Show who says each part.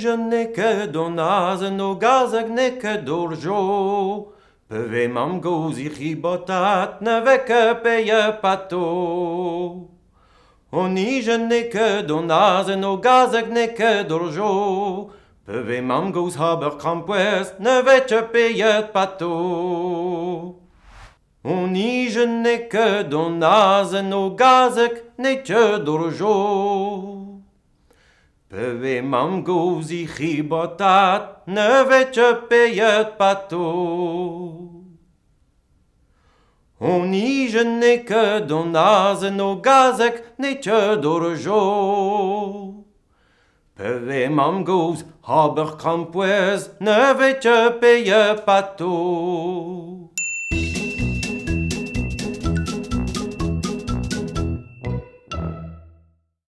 Speaker 1: je n'ai que donaz no gazag ne que d'orjo. Peve mam gozi chibotat ne veke peye pato. Oni je n'ai que donaz no gazag ne que d'orjo. Peve mam goz haber crampues ne veke peye pato. Oni je n'ai que donaz no gazag ne que d'orjo. Peve mam gozi chibotat ne vece peyet pato. Oni je n'ai que donaz no gazek ne que d'orjo. Peve mam goz haber crampues ne vece peyet pato.